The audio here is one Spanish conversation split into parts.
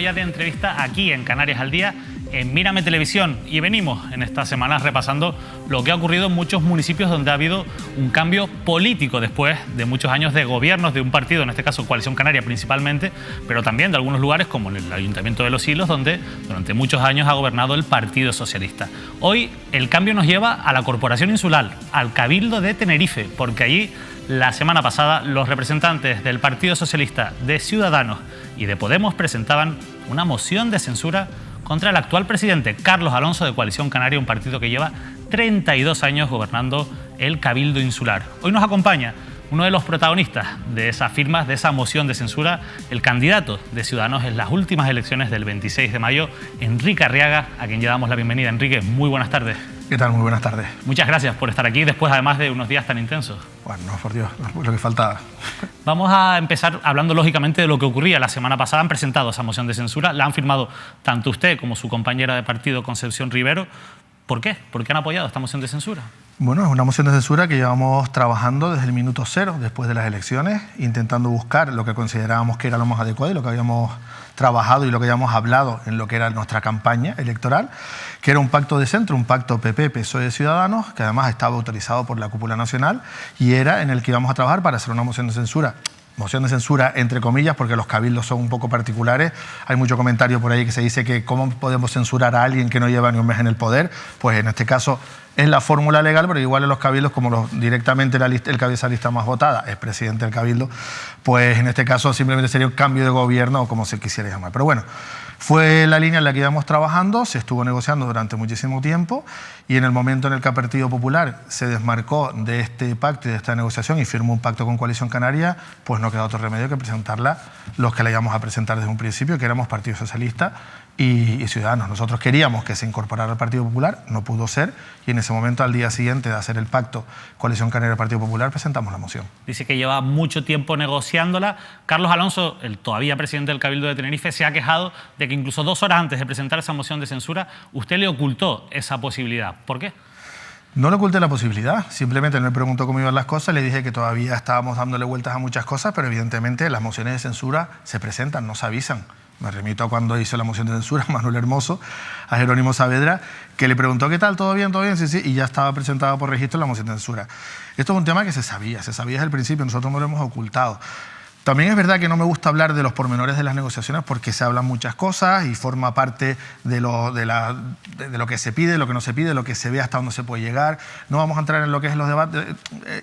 ya de entrevista aquí en Canarias al Día, en Mírame Televisión, y venimos en estas semanas repasando lo que ha ocurrido en muchos municipios donde ha habido un cambio político después de muchos años de gobiernos de un partido, en este caso Coalición Canaria principalmente, pero también de algunos lugares como en el Ayuntamiento de Los Silos, donde durante muchos años ha gobernado el Partido Socialista. Hoy el cambio nos lleva a la Corporación Insular, al Cabildo de Tenerife, porque allí la semana pasada los representantes del Partido Socialista, de Ciudadanos y de Podemos presentaban una moción de censura contra el actual presidente, Carlos Alonso, de Coalición Canaria, un partido que lleva 32 años gobernando el Cabildo Insular. Hoy nos acompaña uno de los protagonistas de esas firmas, de esa moción de censura, el candidato de Ciudadanos en las últimas elecciones del 26 de mayo, Enrique Arriaga, a quien ya damos la bienvenida. Enrique, muy buenas tardes. ¿Qué tal? Muy buenas tardes. Muchas gracias por estar aquí, después además de unos días tan intensos. Bueno, no, por Dios, lo que faltaba. Vamos a empezar hablando lógicamente de lo que ocurría. La semana pasada han presentado esa moción de censura, la han firmado tanto usted como su compañera de partido, Concepción Rivero. ¿Por qué? ¿Por qué han apoyado esta moción de censura? Bueno, es una moción de censura que llevamos trabajando desde el minuto cero, después de las elecciones, intentando buscar lo que considerábamos que era lo más adecuado y lo que habíamos trabajado y lo que habíamos hablado en lo que era nuestra campaña electoral, que era un pacto de centro, un pacto PP, PSOE, Ciudadanos, que además estaba autorizado por la cúpula nacional y era en el que íbamos a trabajar para hacer una moción de censura. Moción de censura, entre comillas, porque los cabildos son un poco particulares. Hay mucho comentario por ahí que se dice que cómo podemos censurar a alguien que no lleva ni un mes en el poder. Pues en este caso es la fórmula legal, pero igual en los cabildos, como directamente el cabeza de lista más votada es presidente del cabildo, pues en este caso simplemente sería un cambio de gobierno o como se quisiera llamar. Pero bueno, fue la línea en la que íbamos trabajando, se estuvo negociando durante muchísimo tiempo y en el momento en el que el Partido Popular se desmarcó de este pacto y de esta negociación y firmó un pacto con Coalición Canaria, pues no queda otro remedio que presentarla los que la íbamos a presentar desde un principio, que éramos Partido Socialista y Ciudadanos. Nosotros queríamos que se incorporara al Partido Popular, no pudo ser, y en ese momento, al día siguiente de hacer el pacto Coalición Canaria-Partido Popular, presentamos la moción. Dice que lleva mucho tiempo negociándola. Carlos Alonso, el todavía presidente del Cabildo de Tenerife, se ha quejado de que incluso 2 horas antes de presentar esa moción de censura, usted le ocultó esa posibilidad. ¿Por qué? No le oculté la posibilidad, simplemente me preguntó cómo iban las cosas, le dije que todavía estábamos dándole vueltas a muchas cosas, pero evidentemente las mociones de censura se presentan, no se avisan. Me remito a cuando hizo la moción de censura Manuel Hermoso, a Jerónimo Saavedra, que le preguntó ¿qué tal? ¿Todo bien? ¿Todo bien? Sí, sí, y ya estaba presentada por registro la moción de censura. Esto es un tema que se sabía desde el principio, nosotros no lo hemos ocultado. También es verdad que no me gusta hablar de los pormenores de las negociaciones porque se hablan muchas cosas y forma parte de lo que se pide, lo que no se pide, lo que se ve hasta dónde se puede llegar. No vamos a entrar en lo que es los debates,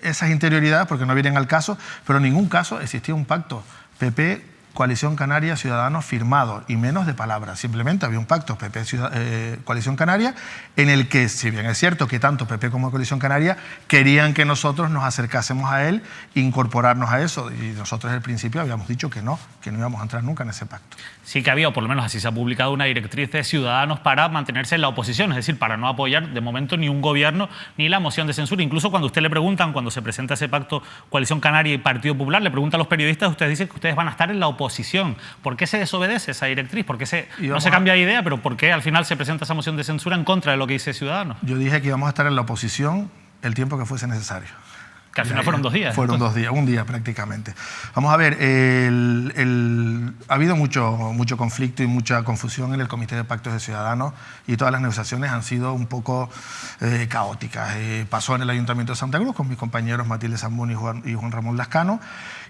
esas interioridades porque no vienen al caso, pero en ningún caso existía un pacto PP, Coalición Canaria, Ciudadanos firmado, y menos de palabras. Simplemente había un pacto PP, Coalición Canaria, en el que, si bien es cierto que tanto PP como Coalición Canaria querían que nosotros nos acercásemos a él, incorporarnos a eso, y nosotros desde el principio habíamos dicho que no íbamos a entrar nunca en ese pacto. Sí que había, o por lo menos así se ha publicado, una directriz de Ciudadanos para mantenerse en la oposición, es decir, para no apoyar de momento ni un gobierno ni la moción de censura. Incluso cuando usted le preguntan, cuando se presenta ese pacto Coalición Canaria y Partido Popular, le preguntan a los periodistas, usted dice que ustedes van a estar en la oposición. ¿Por qué se desobedece esa directriz? ¿Por qué no se cambia de idea, pero por qué al final se presenta esa moción de censura en contra de lo que dice Ciudadanos? Yo dije que íbamos a estar en la oposición el tiempo que fuese necesario. Que al final fueron 2 días. Fueron entonces 2 días, un día prácticamente. Vamos a ver, ha habido mucho conflicto y mucha confusión en el Comité de Pactos de Ciudadanos y todas las negociaciones han sido un poco caóticas. Pasó en el Ayuntamiento de Santa Cruz con mis compañeros Matilde Zambón y Juan Ramón Lascano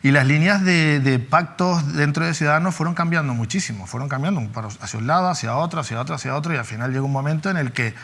y las líneas de pactos dentro de Ciudadanos fueron cambiando muchísimo, fueron cambiando hacia un lado, hacia otro, hacia otro, hacia otro y al final llegó un momento en el que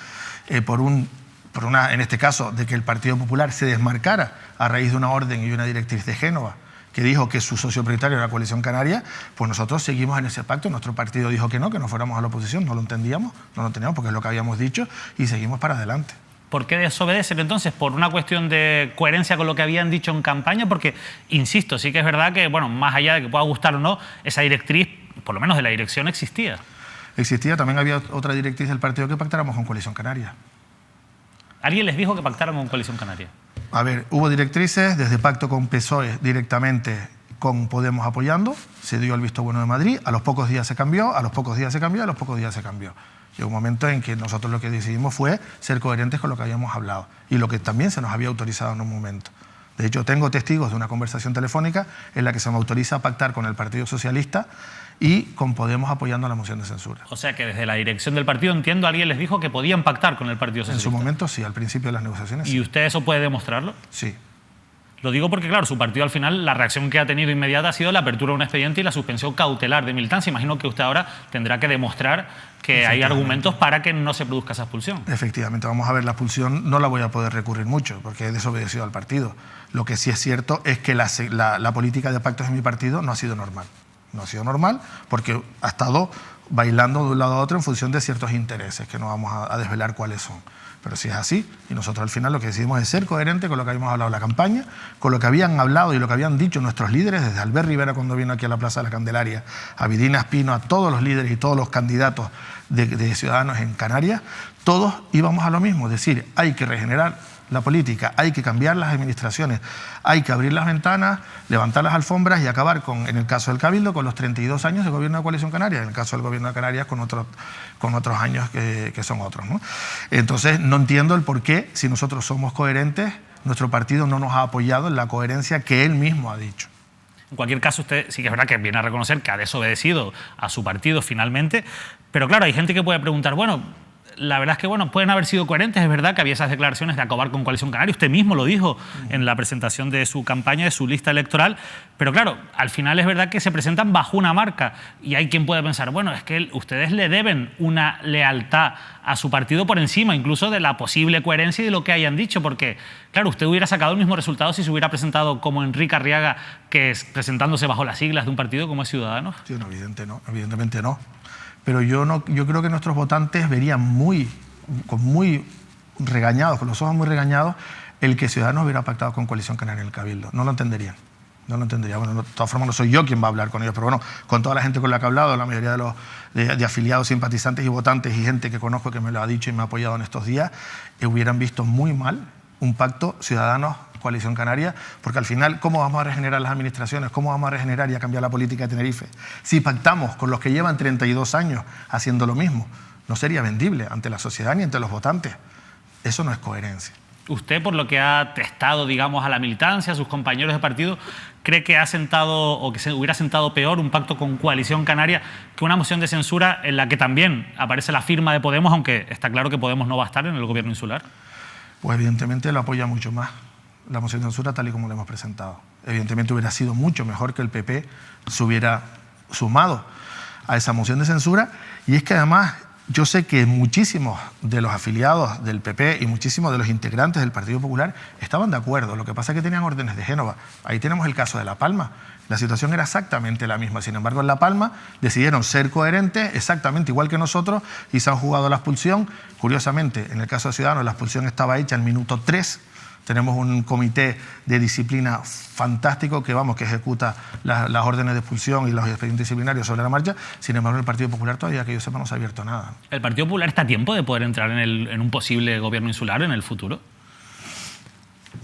en este caso, de que el Partido Popular se desmarcara a raíz de una orden y una directriz de Génova que dijo que su socio prioritario era la Coalición Canaria, pues nosotros seguimos en ese pacto. Nuestro partido dijo que no fuéramos a la oposición, no lo entendíamos porque es lo que habíamos dicho y seguimos para adelante. ¿Por qué desobedecen entonces? ¿Por una cuestión de coherencia con lo que habían dicho en campaña? Porque, insisto, sí que es verdad que, bueno, más allá de que pueda gustar o no, esa directriz, por lo menos de la dirección, existía. Existía, también había otra directriz del partido que pactáramos con Coalición Canaria. ¿Alguien les dijo que pactaran con Coalición Canaria? A ver, hubo directrices desde pacto con PSOE directamente con Podemos apoyando, se dio el visto bueno de Madrid, a los pocos días se cambió, a los pocos días se cambió, a los pocos días se cambió. Llegó un momento en que nosotros lo que decidimos fue ser coherentes con lo que habíamos hablado y lo que también se nos había autorizado en un momento. De hecho, tengo testigos de una conversación telefónica en la que se me autoriza a pactar con el Partido Socialista y con Podemos apoyando la moción de censura. O sea que desde la dirección del partido, entiendo, alguien les dijo que podían pactar con el Partido Socialista. En su momento sí, al principio de las negociaciones. ¿Y sí. usted eso puede demostrarlo? Sí. Lo digo porque, claro, su partido al final, la reacción que ha tenido inmediata ha sido la apertura de un expediente y la suspensión cautelar de militancia. Imagino que usted ahora tendrá que demostrar que hay argumentos para que no se produzca esa expulsión. Efectivamente, vamos a ver, la expulsión no la voy a poder recurrir mucho porque he desobedecido al partido. Lo que sí es cierto es que la política de pactos en mi partido no ha sido normal. No ha sido normal porque ha estado bailando de un lado a otro en función de ciertos intereses que no vamos a desvelar cuáles son. Pero si es así, y nosotros al final lo que decidimos es ser coherente con lo que habíamos hablado en la campaña, con lo que habían hablado y lo que habían dicho nuestros líderes, desde Albert Rivera cuando vino aquí a la Plaza de la Candelaria, a Vidina Espino, a todos los líderes y todos los candidatos de Ciudadanos en Canarias, todos íbamos a lo mismo, es decir, hay que regenerar la política, hay que cambiar las administraciones, hay que abrir las ventanas, levantar las alfombras y acabar con, en el caso del Cabildo, con los 32 años de gobierno de Coalición Canaria, en el caso del gobierno de Canarias con otros años que son otros, ¿no? Entonces no entiendo el por qué, si nosotros somos coherentes, nuestro partido no nos ha apoyado en la coherencia que él mismo ha dicho. En cualquier caso, usted sí que es verdad que viene a reconocer que ha desobedecido a su partido finalmente, pero claro, hay gente que puede preguntar, bueno, la verdad es que, bueno, pueden haber sido coherentes, es verdad que había esas declaraciones de acabar con Coalición Canaria, usted mismo lo dijo en la presentación de su campaña, de su lista electoral, pero claro, al final es verdad que se presentan bajo una marca y hay quien puede pensar, bueno, es que ustedes le deben una lealtad a su partido por encima incluso de la posible coherencia y de lo que hayan dicho, porque, claro, usted hubiera sacado el mismo resultado si se hubiera presentado como Enrique Arriaga, que es presentándose bajo las siglas de un partido como es Ciudadanos. Sí, no, evidentemente no. Pero yo creo que nuestros votantes verían muy regañados, con los ojos muy regañados, el que Ciudadanos hubiera pactado con Coalición Canaria en el Cabildo. No lo entenderían. No lo entendería. Bueno, de todas formas no soy yo quien va a hablar con ellos, pero bueno, con toda la gente con la que he hablado, la mayoría de los de afiliados, simpatizantes y votantes y gente que conozco que me lo ha dicho y me ha apoyado en estos días, hubieran visto muy mal un pacto Ciudadanos Coalición Canaria, porque al final, ¿cómo vamos a regenerar las administraciones? ¿Cómo vamos a regenerar y a cambiar la política de Tenerife? Si pactamos con los que llevan 32 años haciendo lo mismo, no sería vendible ante la sociedad ni ante los votantes. Eso no es coherencia. Usted, por lo que ha testado, digamos, a la militancia, a sus compañeros de partido, ¿cree que ha sentado o que se hubiera sentado peor un pacto con Coalición Canaria que una moción de censura en la que también aparece la firma de Podemos, aunque está claro que Podemos no va a estar en el gobierno insular? Pues evidentemente lo apoya mucho más la moción de censura tal y como la hemos presentado. Evidentemente hubiera sido mucho mejor que el PP se hubiera sumado a esa moción de censura, y es que además yo sé que muchísimos de los afiliados del PP y muchísimos de los integrantes del Partido Popular estaban de acuerdo, lo que pasa es que tenían órdenes de Génova. Ahí tenemos el caso de La Palma. La situación era exactamente la misma, sin embargo en La Palma decidieron ser coherentes exactamente igual que nosotros y se han jugado la expulsión. Curiosamente, en el caso de Ciudadanos la expulsión estaba hecha al minuto 3. Tenemos un comité de disciplina fantástico que ejecuta las órdenes de expulsión y los expedientes disciplinarios sobre la marcha. Sin embargo, el Partido Popular todavía, que yo sepa, no se ha abierto nada. ¿El Partido Popular está a tiempo de poder entrar en un posible gobierno insular en el futuro?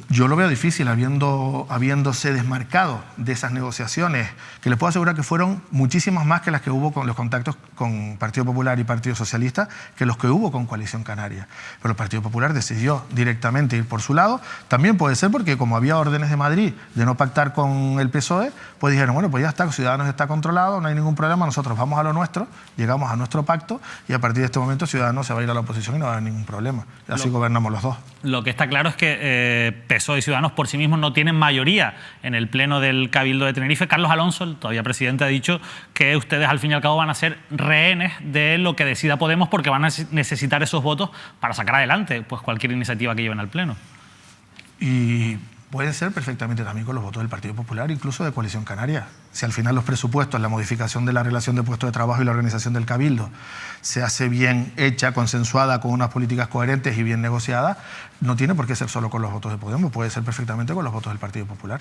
Yo lo veo difícil, habiéndose desmarcado de esas negociaciones, que les puedo asegurar que fueron muchísimas más que las que hubo con los contactos con Partido Popular y Partido Socialista, que los que hubo con Coalición Canaria. Pero el Partido Popular decidió directamente ir por su lado. También puede ser porque, como había órdenes de Madrid de no pactar con el PSOE, pues dijeron, bueno, pues ya está, Ciudadanos está controlado, no hay ningún problema, nosotros vamos a lo nuestro, llegamos a nuestro pacto y a partir de este momento Ciudadanos se va a ir a la oposición y no va a haber ningún problema. Y así gobernamos los dos. Lo que está claro es que PSOE y Ciudadanos por sí mismos no tienen mayoría en el pleno del Cabildo de Tenerife. Carlos Alonso, el todavía presidente, ha dicho que ustedes al fin y al cabo van a ser rehenes de lo que decida Podemos porque van a necesitar esos votos para sacar adelante pues cualquier iniciativa que lleven al pleno. Y puede ser perfectamente también con los votos del Partido Popular, incluso de Coalición Canaria. Si al final los presupuestos, la modificación de la relación de puestos de trabajo y la organización del Cabildo se hace bien hecha, consensuada, con unas políticas coherentes y bien negociadas, no tiene por qué ser solo con los votos de Podemos, puede ser perfectamente con los votos del Partido Popular.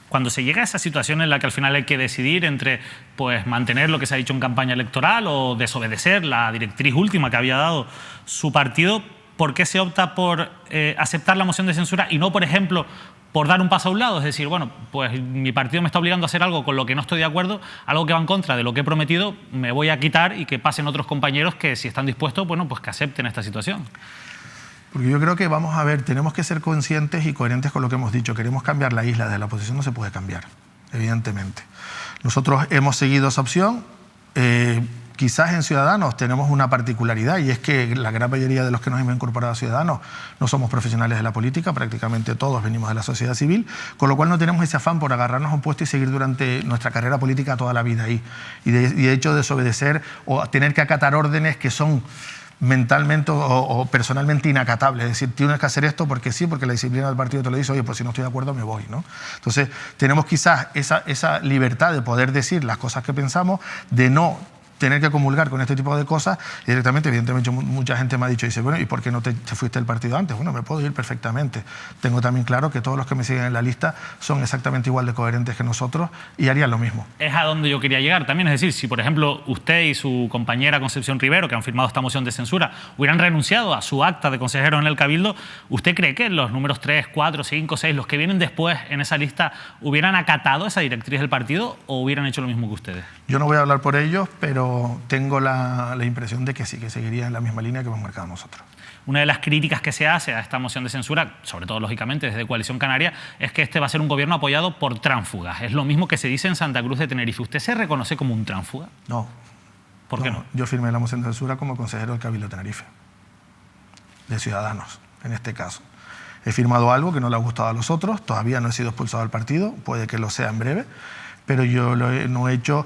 Cuando se llega a esa situación en la que al final hay que decidir entre pues, mantener lo que se ha dicho en campaña electoral o desobedecer la directriz última que había dado su partido, ¿por qué se opta por aceptar la moción de censura y no, por ejemplo, por dar un paso a un lado? Es decir, bueno, pues mi partido me está obligando a hacer algo con lo que no estoy de acuerdo, algo que va en contra de lo que he prometido, me voy a quitar y que pasen otros compañeros que, si están dispuestos, bueno, pues que acepten esta situación. Porque yo creo que, vamos a ver, tenemos que ser conscientes y coherentes con lo que hemos dicho. Queremos cambiar la isla, de la oposición no se puede cambiar, evidentemente. Nosotros hemos seguido esa opción. Quizás en Ciudadanos tenemos una particularidad, y es que la gran mayoría de los que nos hemos incorporado a Ciudadanos no somos profesionales de la política, prácticamente todos venimos de la sociedad civil, con lo cual no tenemos ese afán por agarrarnos a un puesto y seguir durante nuestra carrera política toda la vida ahí. Y de hecho desobedecer o tener que acatar órdenes que son mentalmente o personalmente inacatables. Es decir, tienes que hacer esto porque sí, porque la disciplina del partido te lo dice, oye, pues si no estoy de acuerdo me voy, ¿no? Entonces tenemos quizás esa libertad de poder decir las cosas que pensamos, de no tener que comulgar con este tipo de cosas, y directamente, evidentemente, mucha gente me ha dicho, dice, bueno, ¿y por qué no te fuiste del partido antes? Bueno, me puedo ir perfectamente. Tengo también claro que todos los que me siguen en la lista son exactamente igual de coherentes que nosotros y harían lo mismo. Es a donde yo quería llegar también, es decir, si por ejemplo usted y su compañera Concepción Rivero, que han firmado esta moción de censura, hubieran renunciado a su acta de consejero en el Cabildo, ¿usted cree que los números 3, 4, 5, 6, los que vienen después en esa lista, hubieran acatado esa directriz del partido o hubieran hecho lo mismo que ustedes? Yo no voy a hablar por ellos, pero tengo la impresión de que sí, que seguiría en la misma línea que hemos marcado nosotros. Una de las críticas que se hace a esta moción de censura, sobre todo lógicamente desde Coalición Canaria, es que este va a ser un gobierno apoyado por tránsfugas. Es lo mismo que se dice en Santa Cruz de Tenerife. ¿Usted se reconoce como un tránsfuga? No. ¿Por qué no? Yo firmé la moción de censura como consejero del Cabildo de Tenerife, de Ciudadanos, en este caso. He firmado algo que no le ha gustado a los otros, todavía no he sido expulsado del partido, puede que lo sea en breve, pero yo no he hecho,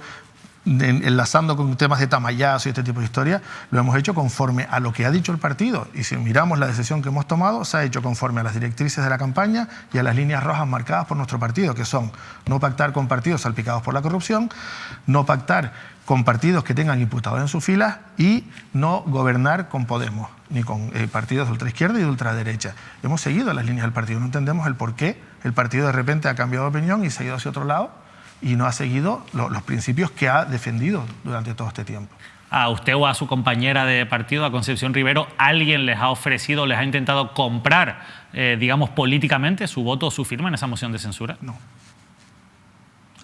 enlazando con temas de tamallazo y este tipo de historias, lo hemos hecho conforme a lo que ha dicho el partido. Y si miramos la decisión que hemos tomado, se ha hecho conforme a las directrices de la campaña y a las líneas rojas marcadas por nuestro partido, que son no pactar con partidos salpicados por la corrupción, no pactar con partidos que tengan imputados en sus filas y no gobernar con Podemos, ni con partidos de ultraizquierda y de ultraderecha. Hemos seguido las líneas del partido, no entendemos el por qué el partido de repente ha cambiado de opinión y se ha ido hacia otro lado y no ha seguido los principios que ha defendido durante todo este tiempo. ¿A usted o a su compañera de partido, a Concepción Rivero, alguien les ha ofrecido, les ha intentado comprar, digamos, políticamente su voto o su firma en esa moción de censura? No.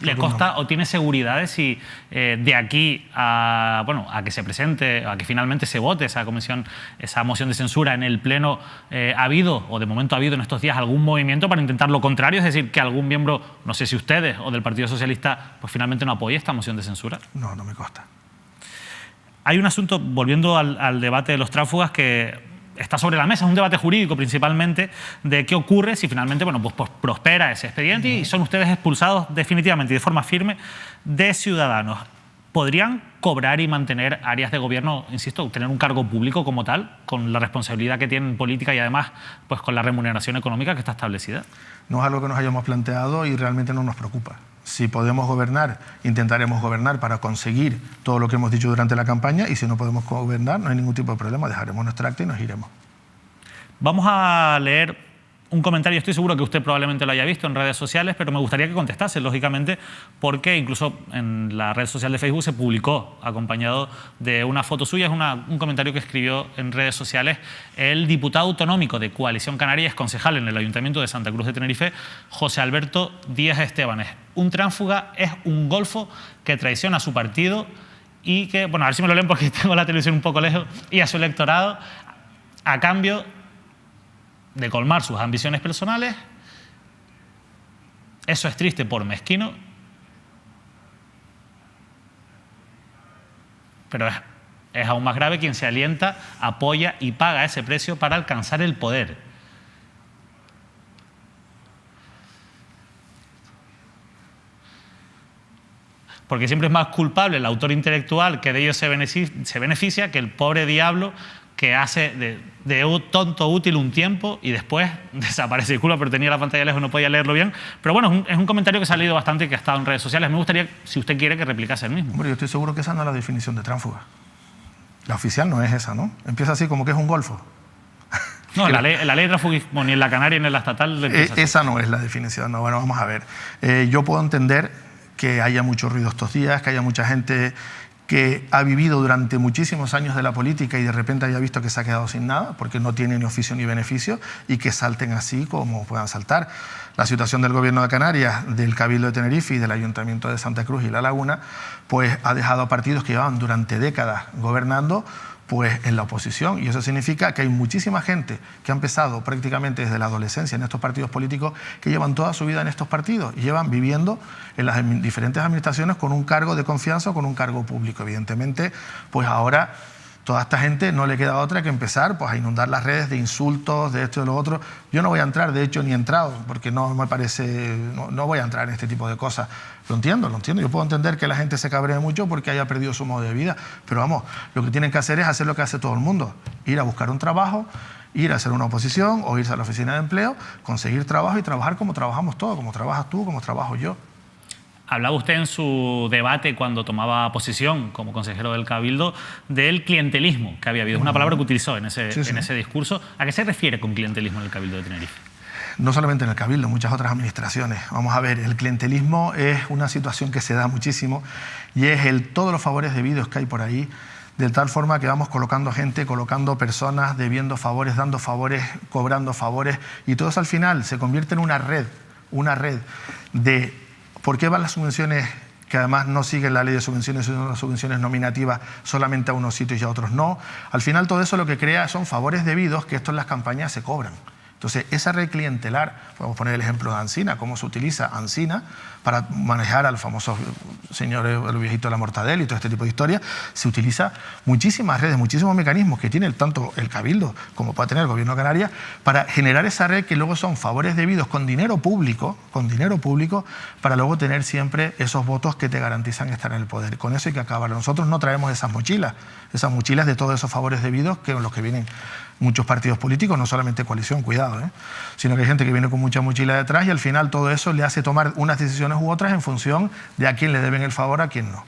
¿Le consta o tiene seguridad de si de aquí a, bueno, a que se presente, a que finalmente se vote esa moción de censura en el Pleno, ha habido, o de momento ha habido en estos días, algún movimiento para intentar lo contrario? Es decir, que algún miembro, no sé si ustedes o del Partido Socialista, pues finalmente no apoye esta moción de censura. No, no me consta. Hay un asunto, volviendo al debate de los tránsfugas, que está sobre la mesa, es un debate jurídico principalmente, de qué ocurre si finalmente, bueno, pues prospera ese expediente y son ustedes expulsados definitivamente y de forma firme de Ciudadanos. ¿Podrían cobrar y mantener áreas de gobierno, insisto, tener un cargo público como tal, con la responsabilidad que tienen política y además pues con la remuneración económica que está establecida? No es algo que nos hayamos planteado y realmente no nos preocupa. Si podemos gobernar, intentaremos gobernar para conseguir todo lo que hemos dicho durante la campaña, y si no podemos gobernar, no hay ningún tipo de problema, dejaremos nuestra acta y nos iremos. Vamos a leer un comentario, estoy seguro que usted probablemente lo haya visto en redes sociales, pero me gustaría que contestase, lógicamente, porque incluso en la red social de Facebook se publicó, acompañado de una foto suya, es un comentario que escribió en redes sociales el diputado autonómico de Coalición Canaria, es concejal en el Ayuntamiento de Santa Cruz de Tenerife, José Alberto Díaz Estebanes. Un tránsfuga es un golfo que traiciona a su partido y que, bueno, a ver si me lo leen porque tengo la televisión un poco lejos, y a su electorado a cambio de colmar sus ambiciones personales. Eso es triste por mezquino, pero es aún más grave quien se alienta, apoya y paga ese precio para alcanzar el poder. Porque siempre es más culpable el autor intelectual que de ello se beneficia que el pobre diablo que hace de tonto útil un tiempo y después desaparece. Disculpa, pero tenía la pantalla lejos, no podía leerlo bien. Pero bueno, es un comentario que ha salido bastante y que ha estado en redes sociales. Me gustaría, si usted quiere, que replicase el mismo. Hombre, yo estoy seguro que esa no es la definición de tránsfuga. La oficial no es esa, ¿no? Empieza así como que es un golfo. No, la ley de transfugismo, ni en la canaria ni en la estatal. Esa no es la definición. No, bueno, vamos a ver. Yo puedo entender que haya mucho ruido estos días, que haya mucha gente que ha vivido durante muchísimos años de la política y de repente haya visto que se ha quedado sin nada porque no tiene ni oficio ni beneficio, y que salten así como puedan saltar. La situación del Gobierno de Canarias, del Cabildo de Tenerife y del Ayuntamiento de Santa Cruz y La Laguna, pues ha dejado a partidos que llevaban durante décadas gobernando pues en la oposición, y eso significa que hay muchísima gente que ha empezado prácticamente desde la adolescencia en estos partidos políticos, que llevan toda su vida en estos partidos y llevan viviendo en las diferentes administraciones con un cargo de confianza o con un cargo público. Evidentemente, pues ahora toda esta gente no le queda otra que empezar pues a inundar las redes de insultos, de esto y de lo otro. Yo no voy a entrar, de hecho ni he entrado, porque no me parece, no voy a entrar en este tipo de cosas. Lo entiendo. Yo puedo entender que la gente se cabree mucho porque haya perdido su modo de vida, pero vamos, lo que tienen que hacer es hacer lo que hace todo el mundo, ir a buscar un trabajo, ir a hacer una oposición o irse a la oficina de empleo, conseguir trabajo y trabajar como trabajamos todos, como trabajas tú, como trabajo yo. Hablaba usted en su debate cuando tomaba posición como consejero del Cabildo del clientelismo que había habido. Es una palabra que utilizó en ese discurso. ¿A qué se refiere con clientelismo en el Cabildo de Tenerife? No solamente en el Cabildo, en muchas otras administraciones. Vamos a ver, el clientelismo es una situación que se da muchísimo y es todos los favores debidos que hay por ahí, de tal forma que vamos colocando gente, colocando personas, debiendo favores, dando favores, cobrando favores, y todo eso al final se convierte en una red de... ¿Por qué van las subvenciones que además no siguen la ley de subvenciones, sino las subvenciones nominativas solamente a unos sitios y a otros no? Al final todo eso lo que crea son favores debidos que esto en las campañas se cobran. Entonces, esa red clientelar, podemos poner el ejemplo de Ancina, cómo se utiliza Ancina para manejar al famoso señor, el viejito de la Mortadela y todo este tipo de historias. Se utiliza muchísimas redes, muchísimos mecanismos que tiene tanto el Cabildo como puede tener el Gobierno de Canarias para generar esa red que luego son favores debidos con dinero público, para luego tener siempre esos votos que te garantizan estar en el poder. Con eso hay que acabar. Nosotros no traemos esas mochilas de todos esos favores debidos que los que vienen muchos partidos políticos, no solamente coalición, cuidado, sino que hay gente que viene con mucha mochila detrás y al final todo eso le hace tomar unas decisiones u otras en función de a quién le deben el favor, a quién no.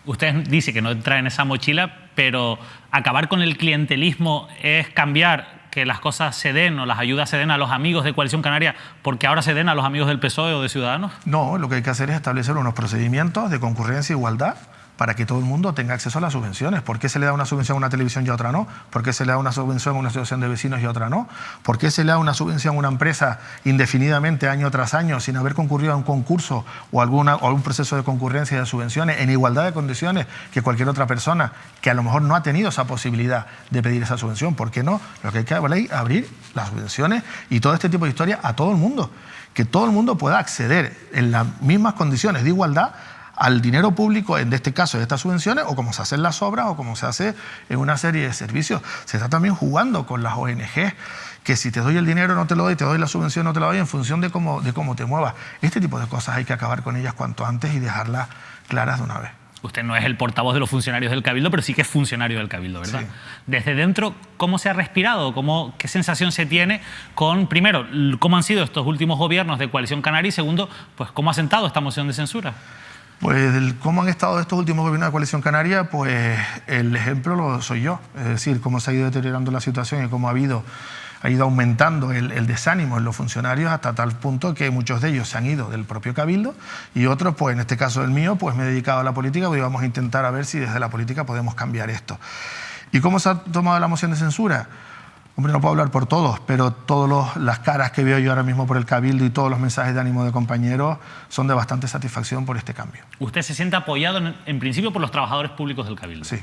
Usted dice que no entra en esa mochila, pero acabar con el clientelismo es cambiar que las cosas se den o las ayudas se den a los amigos de Coalición Canaria porque ahora se den a los amigos del PSOE o de Ciudadanos. No, lo que hay que hacer es establecer unos procedimientos de concurrencia e igualdad para que todo el mundo tenga acceso a las subvenciones. ¿Por qué se le da una subvención a una televisión y a otra no? ¿Por qué se le da una subvención a una asociación de vecinos y a otra no? ¿Por qué se le da una subvención a una empresa indefinidamente año tras año sin haber concurrido a un concurso o algún proceso de concurrencia de subvenciones en igualdad de condiciones que cualquier otra persona que a lo mejor no ha tenido esa posibilidad de pedir esa subvención? ¿Por qué no? Lo que hay que hacer es abrir las subvenciones y todo este tipo de historias a todo el mundo, que todo el mundo pueda acceder en las mismas condiciones de igualdad al dinero público, en este caso de estas subvenciones, o como se hace en las obras o como se hace en una serie de servicios. Se está también jugando con las ONG, que si te doy el dinero no te lo doy, te doy la subvención no te la doy, en función de cómo te muevas. Este tipo de cosas hay que acabar con ellas cuanto antes y dejarlas claras de una vez. Usted no es el portavoz de los funcionarios del Cabildo, pero sí que es funcionario del Cabildo, ¿verdad? Sí. Desde dentro, ¿cómo se ha respirado? ¿Qué sensación se tiene con, primero, cómo han sido estos últimos gobiernos de Coalición Canaria y, segundo, pues cómo ha sentado esta moción de censura? Pues cómo han estado estos últimos gobiernos de Coalición Canaria, pues el ejemplo lo soy yo. Es decir, cómo se ha ido deteriorando la situación y cómo ha ido aumentando el desánimo en los funcionarios hasta tal punto que muchos de ellos se han ido del propio Cabildo y otros, pues en este caso el mío, pues me he dedicado a la política y vamos a intentar a ver si desde la política podemos cambiar esto. ¿Y cómo se ha tomado la moción de censura? Hombre, no puedo hablar por todos, pero todas las caras que veo yo ahora mismo por el Cabildo y todos los mensajes de ánimo de compañeros son de bastante satisfacción por este cambio. ¿Usted se siente apoyado en principio por los trabajadores públicos del Cabildo? Sí.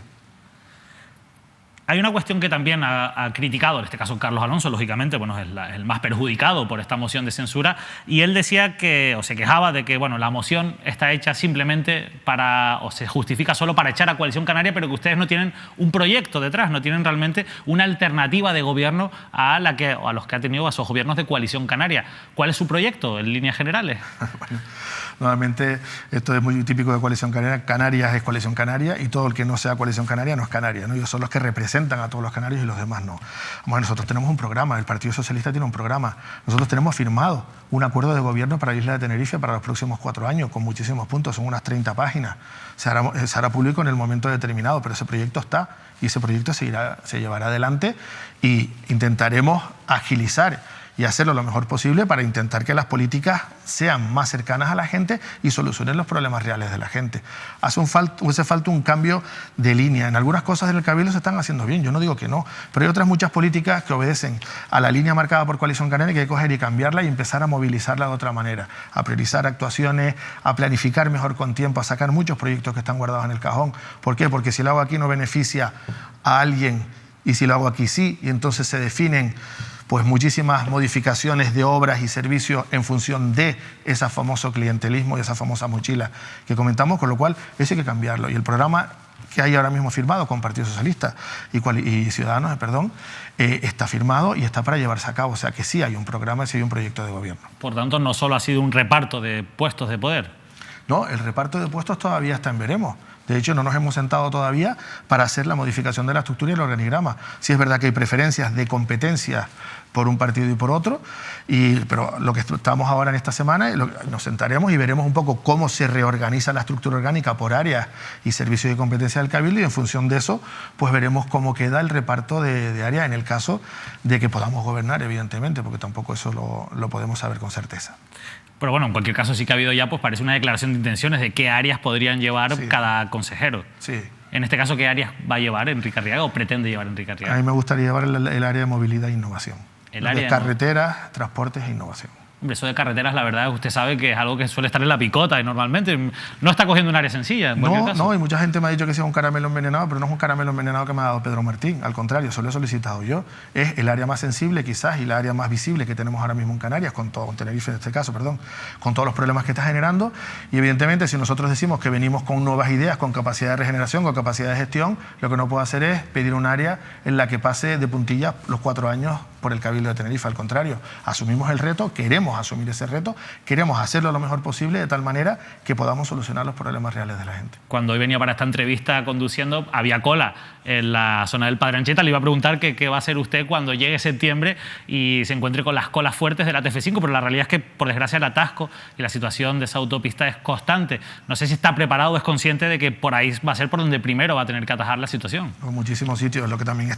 Hay una cuestión que también ha criticado, en este caso Carlos Alonso, lógicamente, bueno, es el más perjudicado por esta moción de censura, y él decía que, o se quejaba de que, bueno, la moción está hecha simplemente o se justifica solo para echar a Coalición Canaria, pero que ustedes no tienen un proyecto detrás, no tienen realmente una alternativa de gobierno a los que ha tenido a esos gobiernos de Coalición Canaria. ¿Cuál es su proyecto, en líneas generales? Bueno, normalmente esto es muy típico de Coalición Canaria. Canarias es Coalición Canaria y todo el que no sea Coalición Canaria no es Canaria, ¿no? Ellos son los que representan a todos los canarios y los demás no. Bueno, nosotros tenemos un programa, el Partido Socialista tiene un programa. Nosotros tenemos firmado un acuerdo de gobierno para la isla de Tenerife para los próximos 4 años, con muchísimos puntos, son unas 30 páginas. Se hará público en el momento determinado, pero ese proyecto está y ese proyecto se llevará adelante y intentaremos agilizar y hacerlo lo mejor posible para intentar que las políticas sean más cercanas a la gente y solucionen los problemas reales de la gente. Hace falta un cambio de línea. En algunas cosas en el Cabildo se están haciendo bien, yo no digo que no, pero hay otras muchas políticas que obedecen a la línea marcada por Coalición Canaria que hay que coger y cambiarla y empezar a movilizarla de otra manera, a priorizar actuaciones, a planificar mejor con tiempo, a sacar muchos proyectos que están guardados en el cajón. ¿Por qué? Porque si lo hago aquí no beneficia a alguien y si lo hago aquí sí, y entonces se definen pues muchísimas modificaciones de obras y servicios en función de ese famoso clientelismo y esa famosa mochila que comentamos, con lo cual eso hay que cambiarlo. Y el programa que hay ahora mismo firmado con Partido Socialista y Ciudadanos, está firmado y está para llevarse a cabo. O sea que sí hay un programa, sí hay un proyecto de gobierno. Por tanto, no solo ha sido un reparto de puestos de poder. No, el reparto de puestos todavía está en veremos. De hecho, no nos hemos sentado todavía para hacer la modificación de la estructura y el organigrama. Sí es verdad que hay preferencias de competencias por un partido y por otro, pero lo que estamos ahora en esta semana, nos sentaremos y veremos un poco cómo se reorganiza la estructura orgánica por áreas y servicios de competencia del Cabildo, y en función de eso, pues veremos cómo queda el reparto de áreas en el caso de que podamos gobernar, evidentemente, porque tampoco eso lo podemos saber con certeza. Pero bueno, en cualquier caso sí que ha habido ya, pues parece una declaración de intenciones de qué áreas podrían llevar cada consejero. Sí. En este caso, ¿qué áreas va a llevar Enrique Arriaga o pretende llevar Enrique Arriaga? A mí me gustaría llevar el área de movilidad e innovación. El área de carreteras, transportes e innovación. Hombre, eso de carreteras, la verdad, usted sabe que es algo que suele estar en la picota y normalmente no está cogiendo un área sencilla. No, y mucha gente me ha dicho que sea un caramelo envenenado, pero no es un caramelo envenenado que me ha dado Pedro Martín. Al contrario, eso lo he solicitado yo. Es el área más sensible quizás y la área más visible que tenemos ahora mismo en Canarias, con Tenerife en este caso, con todos los problemas que está generando. Y evidentemente, si nosotros decimos que venimos con nuevas ideas, con capacidad de regeneración, con capacidad de gestión, lo que no puedo hacer es pedir un área en la que pase de puntillas los 4 años por el Cabildo de Tenerife. Al contrario, asumimos el reto, queremos asumir ese reto, queremos hacerlo lo mejor posible de tal manera que podamos solucionar los problemas reales de la gente. Cuando hoy venía para esta entrevista conduciendo, había cola en la zona del Padre Anchieta. Le iba a preguntar qué va a hacer usted cuando llegue septiembre y se encuentre con las colas fuertes de la TF5, pero la realidad es que, por desgracia, el atasco y la situación de esa autopista es constante. No sé si está preparado o es consciente de que por ahí va a ser por donde primero va a tener que atajar la situación. En muchísimos sitios, lo que también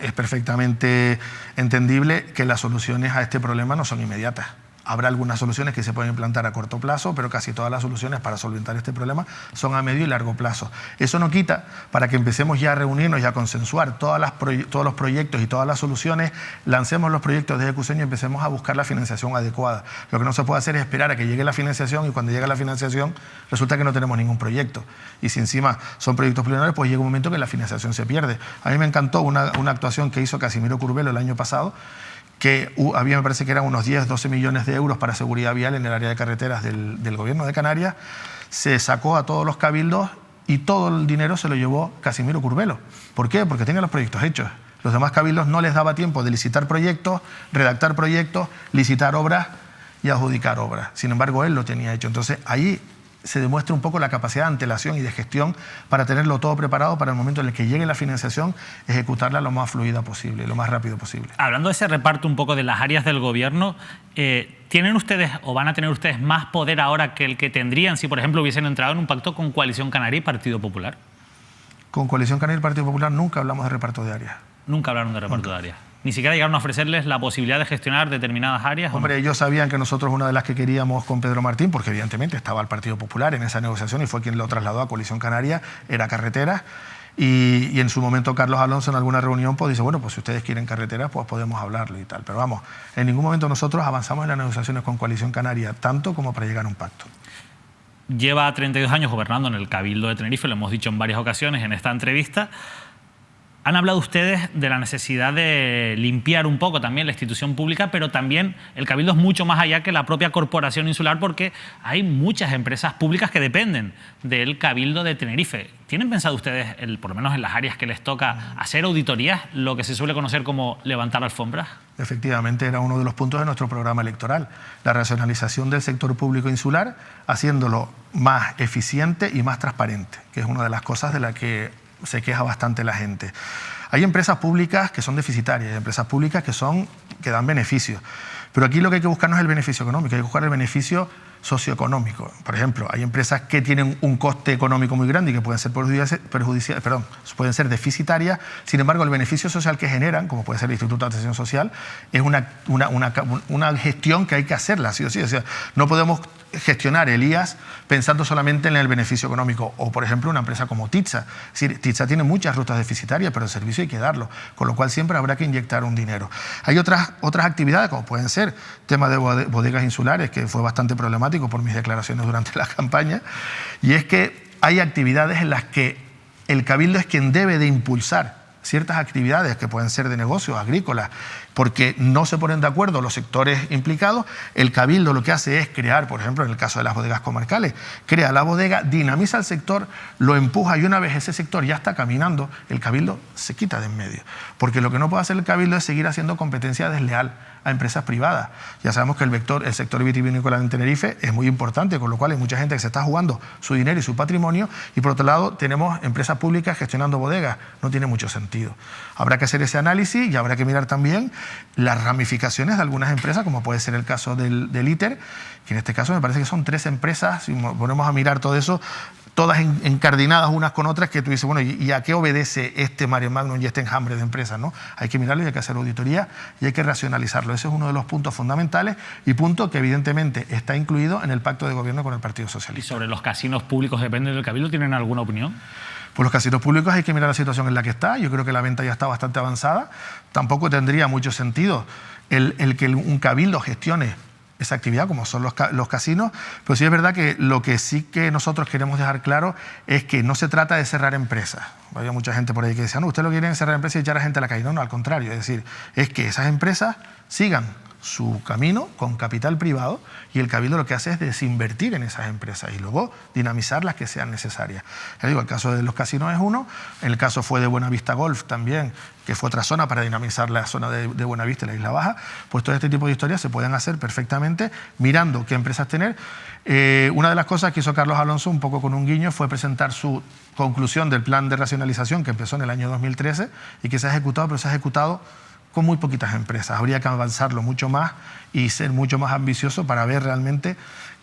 es perfectamente entendible que las soluciones a este problema no son inmediatas. Habrá algunas soluciones que se pueden implantar a corto plazo, pero casi todas las soluciones para solventar este problema son a medio y largo plazo. Eso no quita para que empecemos ya a reunirnos y a consensuar todos los proyectos y todas las soluciones, lancemos los proyectos de ejecución y empecemos a buscar la financiación adecuada. Lo que no se puede hacer es esperar a que llegue la financiación y cuando llega la financiación resulta que no tenemos ningún proyecto. Y si encima son proyectos preliminares, pues llega un momento que la financiación se pierde. A mí me encantó una actuación que hizo Casimiro Curbelo el año pasado, que había, me parece que eran unos 10-12 millones de euros para seguridad vial en el área de carreteras del gobierno de Canarias. Se sacó a todos los cabildos y todo el dinero se lo llevó Casimiro Curbelo. ¿Por qué? Porque tenía los proyectos hechos. Los demás cabildos no les daba tiempo de licitar proyectos, redactar proyectos, licitar obras y adjudicar obras. Sin embargo, él lo tenía hecho. Entonces, ahí se demuestra un poco la capacidad de antelación y de gestión para tenerlo todo preparado para el momento en el que llegue la financiación, ejecutarla lo más fluida posible, lo más rápido posible. Hablando de ese reparto un poco de las áreas del gobierno, ¿tienen ustedes o van a tener ustedes más poder ahora que el que tendrían si, por ejemplo, hubiesen entrado en un pacto con Coalición Canaria y Partido Popular? Con Coalición Canaria y Partido Popular nunca hablamos de reparto de áreas. Nunca hablaron de reparto de áreas. ¿Ni siquiera llegaron a ofrecerles la posibilidad de gestionar determinadas áreas? Hombre, ellos sabían que nosotros una de las que queríamos con Pedro Martín, porque evidentemente estaba el Partido Popular en esa negociación y fue quien lo trasladó a Coalición Canaria, era carreteras. Y en su momento Carlos Alonso en alguna reunión pues dice, bueno, pues si ustedes quieren carreteras, pues podemos hablarlo y tal. Pero vamos, en ningún momento nosotros avanzamos en las negociaciones con Coalición Canaria, tanto como para llegar a un pacto. Lleva 32 años gobernando en el Cabildo de Tenerife, lo hemos dicho en varias ocasiones en esta entrevista. Han hablado ustedes de la necesidad de limpiar un poco también la institución pública, pero también el Cabildo es mucho más allá que la propia corporación insular porque hay muchas empresas públicas que dependen del Cabildo de Tenerife. ¿Tienen pensado ustedes, por lo menos en las áreas que les toca, hacer auditorías, lo que se suele conocer como levantar alfombras? Efectivamente, era uno de los puntos de nuestro programa electoral, la racionalización del sector público insular, haciéndolo más eficiente y más transparente, que es una de las cosas de las que se queja bastante la gente. Hay empresas públicas que son deficitarias, hay empresas públicas que dan beneficios. Pero aquí lo que hay que buscar no es el beneficio económico, hay que buscar el beneficio socioeconómico. Por ejemplo, hay empresas que tienen un coste económico muy grande y que pueden ser pueden ser deficitarias. Sin embargo, el beneficio social que generan, como puede ser el Instituto de Atención Social, es una gestión que hay que hacerla, sí o sí. O sea, no podemos gestionar el IAS pensando solamente en el beneficio económico. O, por ejemplo, una empresa como TITSA. Es decir, TITSA tiene muchas rutas deficitarias, pero el servicio hay que darlo, con lo cual siempre habrá que inyectar un dinero. Hay otras actividades, como pueden ser tema de bodegas insulares, que fue bastante problemático por mis declaraciones durante la campaña, y es que hay actividades en las que el Cabildo es quien debe de impulsar ciertas actividades que pueden ser de negocios, agrícolas, porque no se ponen de acuerdo los sectores implicados. El Cabildo lo que hace es crear, por ejemplo, en el caso de las bodegas comarcales, crea la bodega, dinamiza el sector, lo empuja, y una vez ese sector ya está caminando, el Cabildo se quita de en medio. Porque lo que no puede hacer el Cabildo es seguir haciendo competencia desleal a empresas privadas. Ya sabemos que el sector vitivinícola en Tenerife es muy importante, con lo cual hay mucha gente que se está jugando su dinero y su patrimonio, y por otro lado tenemos empresas públicas gestionando bodegas. No tiene mucho sentido. Habrá que hacer ese análisis y habrá que mirar también las ramificaciones de algunas empresas, como puede ser el caso del ITER, que en este caso me parece que son 3 empresas, si ponemos a mirar todo eso, todas encardinadas unas con otras, que tú dices, bueno, ¿y a qué obedece este mare magnum y este enjambre de empresas, ¿no? Hay que mirarlo y hay que hacer auditoría y hay que racionalizarlo. Ese es uno de los puntos fundamentales y punto que evidentemente está incluido en el pacto de gobierno con el Partido Socialista. ¿Y sobre los casinos públicos depende del Cabildo? ¿Tienen alguna opinión? Pues los casinos públicos hay que mirar la situación en la que está. Yo creo que la venta ya está bastante avanzada. Tampoco tendría mucho sentido el que un Cabildo gestione esa actividad, como son los casinos, pero sí es verdad que lo que sí que nosotros queremos dejar claro es que no se trata de cerrar empresas. Había mucha gente por ahí que decía, no, usted lo quiere cerrar empresas y echar a la gente a la calle. No, no, al contrario. Es decir, es que esas empresas sigan su camino con capital privado, y el Cabildo lo que hace es desinvertir en esas empresas y luego dinamizar las que sean necesarias. Ya digo, el caso de los casinos es uno, el caso fue de Buenavista Golf también, que fue otra zona para dinamizar la zona de Buenavista y la Isla Baja. Pues todo este tipo de historias se pueden hacer perfectamente mirando qué empresas tener. Una de las cosas que hizo Carlos Alonso, un poco con un guiño, fue presentar su conclusión del plan de racionalización que empezó en el año 2013 y que se ha ejecutado, pero se ha ejecutado con muy poquitas empresas. Habría que avanzarlo mucho más y ser mucho más ambicioso para ver realmente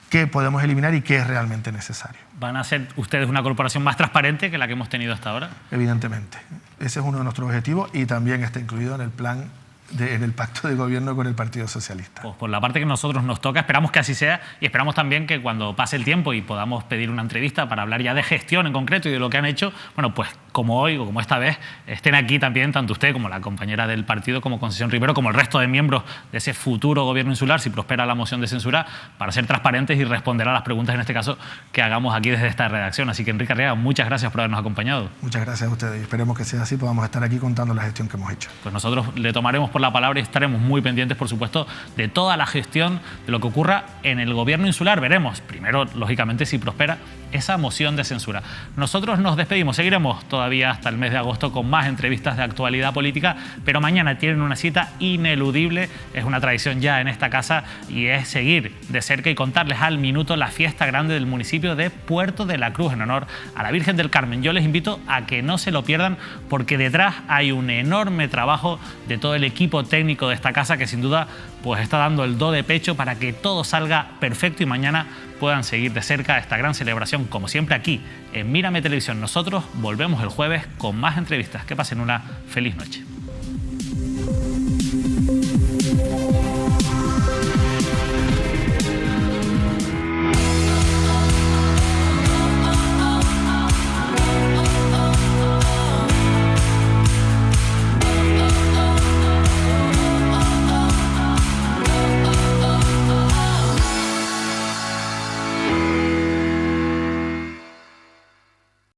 qué podemos eliminar y qué es realmente necesario. ¿Van a ser ustedes una corporación más transparente que la que hemos tenido hasta ahora? Evidentemente. Ese es uno de nuestros objetivos y también está incluido en el plan en el pacto de gobierno con el Partido Socialista. Pues por la parte que a nosotros nos toca, esperamos que así sea, y esperamos también que cuando pase el tiempo y podamos pedir una entrevista para hablar ya de gestión en concreto y de lo que han hecho, bueno, pues como hoy o como esta vez, estén aquí también tanto usted como la compañera del partido, como Concesión Rivero, como el resto de miembros de ese futuro gobierno insular, si prospera la moción de censura, para ser transparentes y responder a las preguntas, en este caso, que hagamos aquí desde esta redacción. Así que, Enrique Arriaga, muchas gracias por habernos acompañado. Muchas gracias a ustedes y esperemos que sea así, podamos estar aquí contando la gestión que hemos hecho. Pues nosotros le tomaremos por la palabra y estaremos muy pendientes, por supuesto, de toda la gestión, de lo que ocurra en el gobierno insular. Veremos, primero, lógicamente, si prospera esa moción de censura. Nosotros nos despedimos, seguiremos todavía hasta el mes de agosto con más entrevistas de actualidad política, pero mañana tienen una cita ineludible, es una tradición ya en esta casa, y es seguir de cerca y contarles al minuto la fiesta grande del municipio de Puerto de la Cruz en honor a la Virgen del Carmen. Yo les invito a que no se lo pierdan, porque detrás hay un enorme trabajo de todo el equipo técnico de esta casa que sin duda pues está dando el do de pecho para que todo salga perfecto y mañana puedan seguir de cerca esta gran celebración, como siempre aquí en Mírame Televisión. Nosotros volvemos el jueves con más entrevistas. Que pasen una feliz noche.